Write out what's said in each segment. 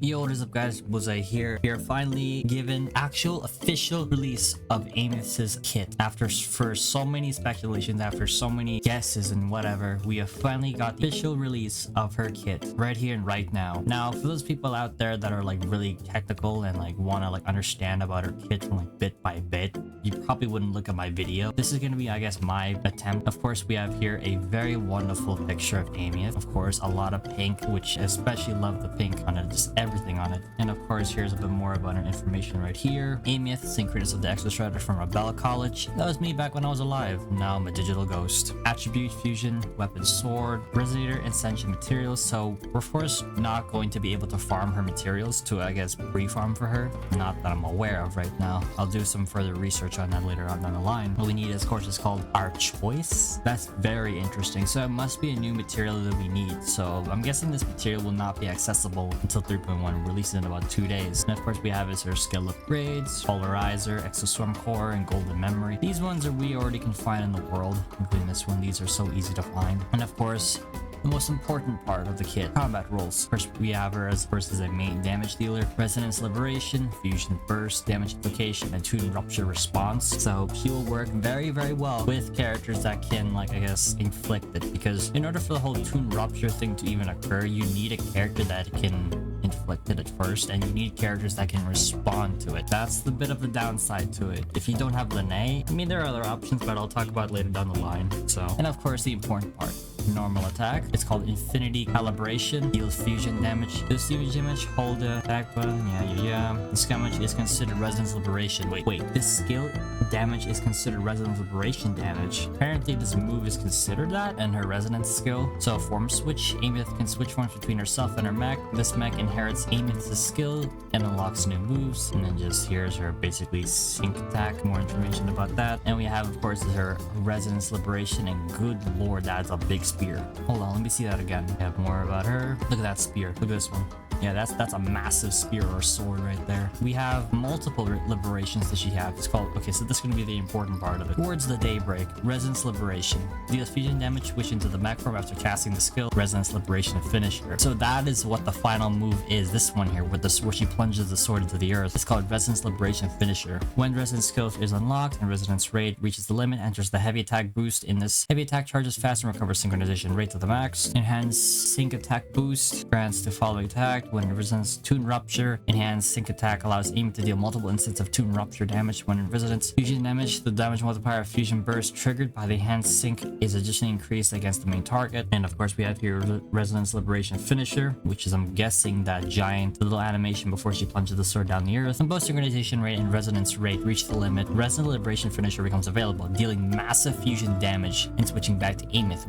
Yo, what is up guys, Bullseye here. We are finally given actual official release of Aemeath's kit. For so many speculations, after so many guesses and whatever, we have finally got the official release of her kit right here and right now. Now, for those people out there that are like really technical and like want to like understand about her kit from like bit by bit, you probably wouldn't look at my video. This is going to be, I guess, my attempt. Of course, we have here a very wonderful picture of Aemeath. Of course, a lot of pink, which I especially love the pink on it, just everything on it. And of course, here's a bit more about her information right here. Aemeath, synchronous of the Exostrider from Rebel College. That was me back when I was alive. Now I'm a digital ghost. Attribute, fusion, weapon, sword, resonator, and sentient materials. So we're of course not going to be able to farm her materials to, I guess, pre-farm for her. Not that I'm aware of right now. I'll do some further research on that later on down the line. What we need, of course, is called our choice. That's very interesting. So it must be a new material that we need. So I'm guessing this material will not be accessible until 3.1, released in about 2 days. And of course, we have is her skill upgrades, polarizer, exoswarm core, and golden memory. These ones we already can find in the world, including this one. These are so easy to find. And of course, the most important part of the kit, combat rolls. First, we have her as a main damage dealer, resonance liberation, fusion burst, damage application, and tune rupture response. So she will work very, very well with characters that can, like, I guess, inflict it. Because in order for the whole tune rupture thing to even occur, you need a character that can inflict it at first, and you need characters that can respond to it. That's the bit of the downside to it. If you don't have Lene, I mean, there are other options, but I'll talk about it later down the line. So, and of course, the important part, normal attack. It's called infinity calibration, deals fusion damage. This fusion damage, hold the attack button. This damage is considered resonance liberation. Wait, this skill damage is considered resonance liberation damage. Apparently this move is considered that, and her resonance skill. So form switch, Aemeath can switch forms between herself and her mech. This mech inherits Aemeath's skill and unlocks new moves. And then just here's her basically sync attack, more information about that. And we have, of course, her resonance liberation, and good lord, that's a big spear. Hold on, let me see that again. We have more about her. Look at that spear. Look at this one. Yeah, that's a massive spear or sword right there. We have multiple liberations that she has. It's called, okay, so this is going to be the important part of it. Towards the Daybreak, Resonance Liberation. Deals fusion damage, switch into the mech form after casting the skill, Resonance Liberation Finisher. So that is what the final move is. This one here, where she plunges the sword into the earth. It's called Resonance Liberation Finisher. When Resonance skill is unlocked and Resonance rate reaches the limit, enters the heavy attack boost. In this, heavy attack charges fast and recovers synchronization rate to the max. Enhanced sync attack boost grants the following attack. When resonance tune rupture, enhanced sync attack allows Aemeath to deal multiple instances of tune rupture damage. When in resonance fusion damage, the damage multiplier of fusion burst triggered by the enhanced sync is additionally increased against the main target. And of course, we have here resonance liberation finisher, which is, I'm guessing, that giant little animation before she plunges the sword down the earth. When both synchronization rate and resonance rate reach the limit, resonance liberation finisher becomes available, dealing massive fusion damage and switching back to Aemeath,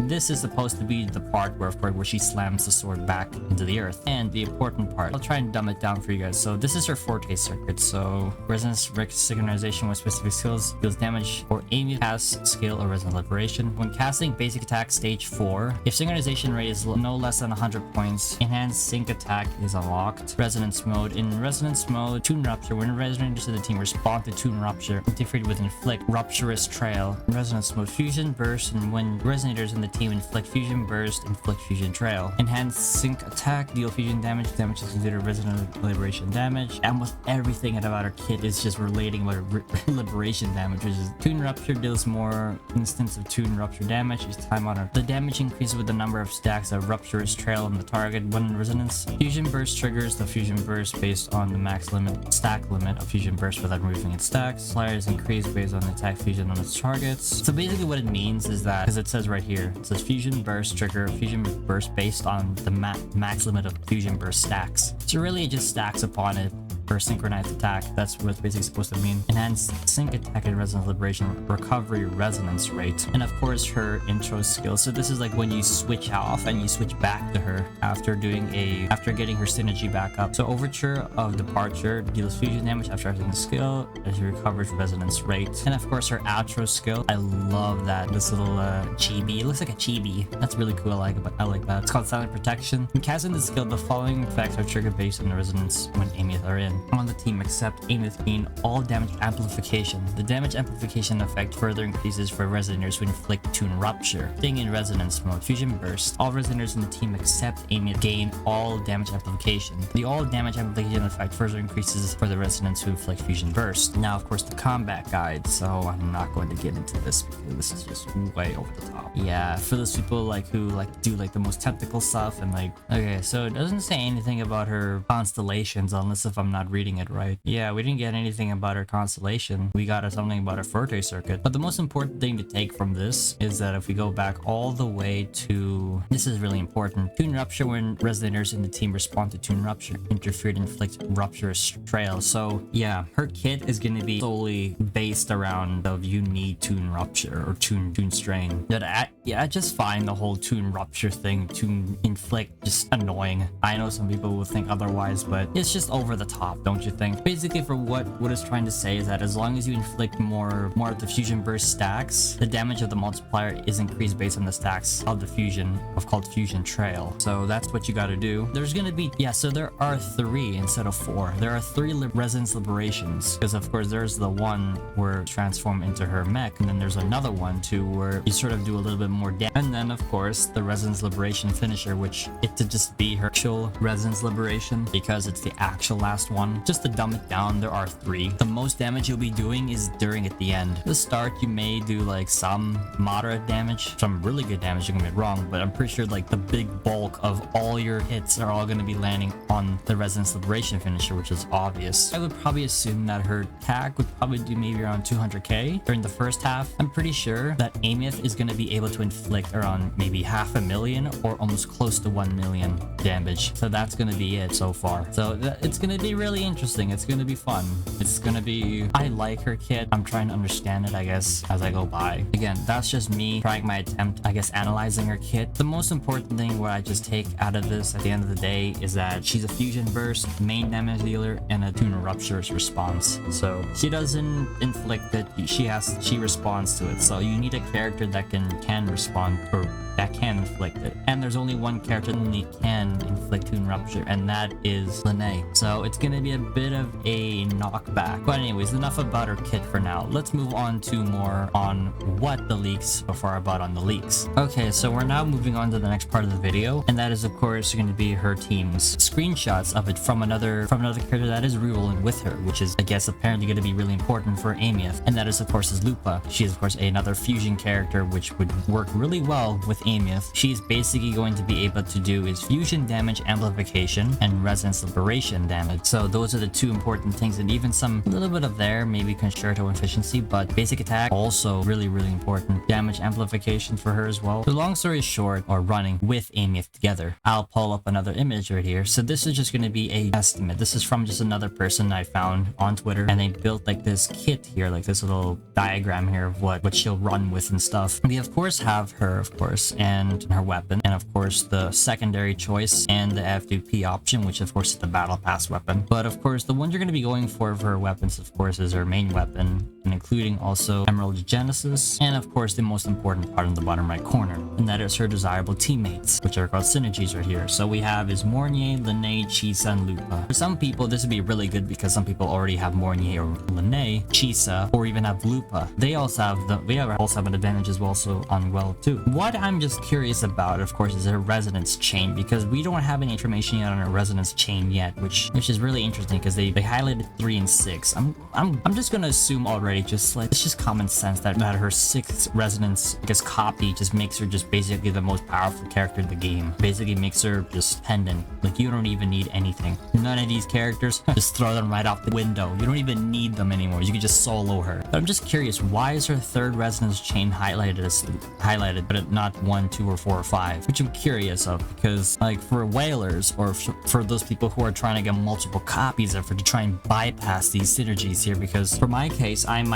this is supposed to be the part where, of course, where she slams the sword back into the earth. And the important part, I'll try and dumb it down for you guys. So this is her forte circuit. So resonance synchronization with specific skills deals damage or Aemeath has skill or resonance liberation. When casting basic attack stage 4, if synchronization rate is no less than 100 points, enhanced sync attack is unlocked. Resonance mode. In resonance mode, tune rupture. When resonators in the team respond to tune rupture, interfered with inflict rupturous trail. In resonance mode, fusion burst, and when resonators in the team inflict fusion burst, inflict fusion trail. Enhanced sync attack, deal fusion damage. Damage is considered resonance liberation damage. And with everything about our kit is just relating about liberation damage, which is tune rupture deals more instance of tune rupture damage each time on her. The damage increases with the number of stacks of rupturous trail on the target. When in resonance, fusion burst triggers the fusion burst based on the max stack limit of fusion burst without removing its stacks. Flyer is increased based on the attack fusion on its targets. So basically what it means is that, because it says right here, it says fusion burst trigger fusion burst based on the max limit of fusion burst stacks. So really it just stacks upon it for synchronized attack. That's what it's basically supposed to mean. Enhanced sync attack and resonance liberation recovery resonance rate. And of course her intro skill. So this is like when you switch off and you switch back to her after getting her synergy back up. So overture of departure deals fusion damage after using the skill as she recovers resonance rate. And of course her outro skill. I love that. This little chibi. It looks like a chibi. That's really cool. I like that. It's called silent protection. In casting the skill, the following effects are triggered based on the resonance when Aemeath are in. fusion on the team except Aemeath gain all damage amplification. The damage amplification effect further increases for Resonators who inflict Tune Rupture. Staying in Resonance mode, Fusion Burst. All Resonators in the team except Aemeath gain all damage amplification. The all damage amplification effect further increases for the Resonance who inflict Fusion Burst. Now, of course, the combat guide, so I'm not going to get into this because this is just way over the top. Yeah, for those people who do the most technical stuff and okay, so it doesn't say anything about her constellations unless if I'm not reading it right. Yeah, we didn't get anything about her constellation. We got something about her Forte circuit. But the most important thing to take from this is that if we go back all the way to, this is really important, Tune Rupture when Resonators in the team respond to Tune Rupture, interfered, inflict Rupturous Trail. So yeah, her kit is going to be solely based around of you need Tune Rupture or Tune Strain. But I just find the whole Tune Rupture thing, Tune Inflict, just annoying. I know some people will think otherwise, but it's just over the top, don't you think? Basically, for what it's trying to say is that as long as you inflict more of the Fusion Burst stacks, the damage of the multiplier is increased based on the stacks of the fusion, called Fusion Trail. So that's what you got to do. There's gonna be, yeah, so there are 3 instead of 4. There are 3 Resonance Liberations, because of course there's the one where transform into her mech, and then there's another one too where you sort of do a little bit more damage, and then of course the Resonance Liberation finisher, which it to just be her actual Resonance Liberation because it's the actual last one. Just to dumb it down, there are 3. The most damage you'll be doing is during at the end. At the start you may do some moderate damage, some really good damage, don't get me wrong, but I'm pretty sure the big bulk of all your hits are all going to be landing on the Resonance Liberation finisher, which is obvious. I would probably assume that her attack would probably do maybe around 200k during the first half. I'm pretty sure that Aemeath is going to be able to inflict around maybe 500,000 or almost close to 1 million damage. So that's going to be it so far. So it's going to be really interesting. It's going to be fun. It's going to be, I like her kit. I'm trying to understand it, I guess, as I go by. Again, that's just me trying my attempt, I guess, analyzing her kit. The most important thing what I just take out of this at the end of the day is that she's a Fusion Burst, main damage dealer, and a Tune Rupture's response. So she doesn't inflict it, she responds to it. So you need a character that can respond, or that can inflict it. And there's only one character that only can inflict Tune Rupture, and that is Lene. So it's gonna be a bit of a knockback. But anyways, enough about her kit for now. Let's move on to more on what the leaks before about on the leaks. Okay, so we're now moving on to the next part of the video, and that is of course going to be her team's screenshots of it from another character that is rerolling with her, which is I guess apparently going to be really important for Aemeath, and that is of course Lupa. She is of course another fusion character which would work really well with Aemeath. She's basically going to be able to do is fusion damage amplification and resonance liberation damage. So those are the 2 important things, and even some little bit of there maybe concerto efficiency, but basic attack also really important. Damage amplification for her as well. So long story short, or running with Aemeath together, I'll pull up another image right here. So this is just going to be a estimate. This is from just another person I found on Twitter, and they built this kit here, this little diagram here of what she'll run with and stuff. We of course have her, of course, and her weapon, and of course the secondary choice and the F2P option, which of course is the battle pass weapon. But of course the one you're going to be going for her weapons of course is her main weapon, and including also Emerald Genesis, and of course the most important part in the bottom right corner, and that is her desirable teammates, which are called synergies right here. So we have is Mornier, Lene, Chisa, and Lupa. For some people this would be really good because some people already have Mornier or Lene, Chisa, or even have Lupa. They also have an advantage as well, so on well too. What I'm just curious about, of course, is her resonance chain, because we don't have any information yet on her resonance chain yet, which is really interesting because they highlighted 3 and 6. I'm just gonna assume already, it's just common sense that her 6th resonance, I guess, copy just makes her just basically the most powerful character in the game. Basically makes her just pendant. You don't even need anything. None of these characters, just throw them right off the window. You don't even need them anymore. You can just solo her. But I'm just curious, why is her 3rd resonance chain highlighted, but not 1, 2, or 4, or 5? Which I'm curious of, because for whalers, or for those people who are trying to get multiple copies of her to try and bypass these synergies here, because for my case, I'm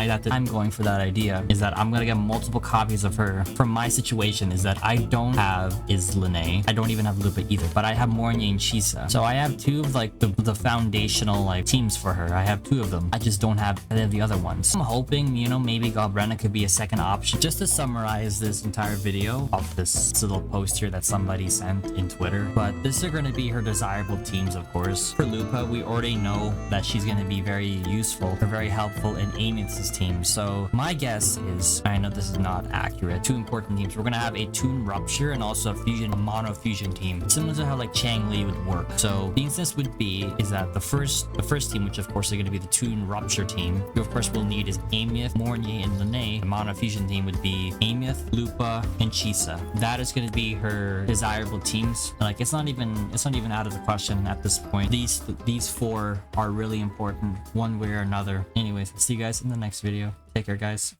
going for that idea, is that I'm gonna get multiple copies of her. For my situation is that I don't have Lene. I don't even have Lupa either, but I have Mornier and Chisa. So I have 2 of the foundational teams for her. I have 2 of them. I just don't have any of the other ones. I'm hoping, maybe Galbrena could be a second option. Just to summarize this this entire video of this little post here that somebody sent in Twitter, but this are going to be her desirable teams, of course. For Lupa, we already know that she's going to be very useful or very helpful in Aemeath's team. So my guess is, I know this is not accurate, 2 important teams. We're going to have a Toon Rupture and also a mono fusion team, similar to how like Changli would work. So the instance would be is that the first team, which of course is going to be the Toon Rupture team, you of course will need is Aemeath, Mornier, and Lene. The mono fusion team would be Aemeath, Lupa, and Chisa. That is going to be her desirable teams. Like it's not even out of the question at this point. These 4 are really important one way or another. Anyways, see you guys in the next video. Take care, guys.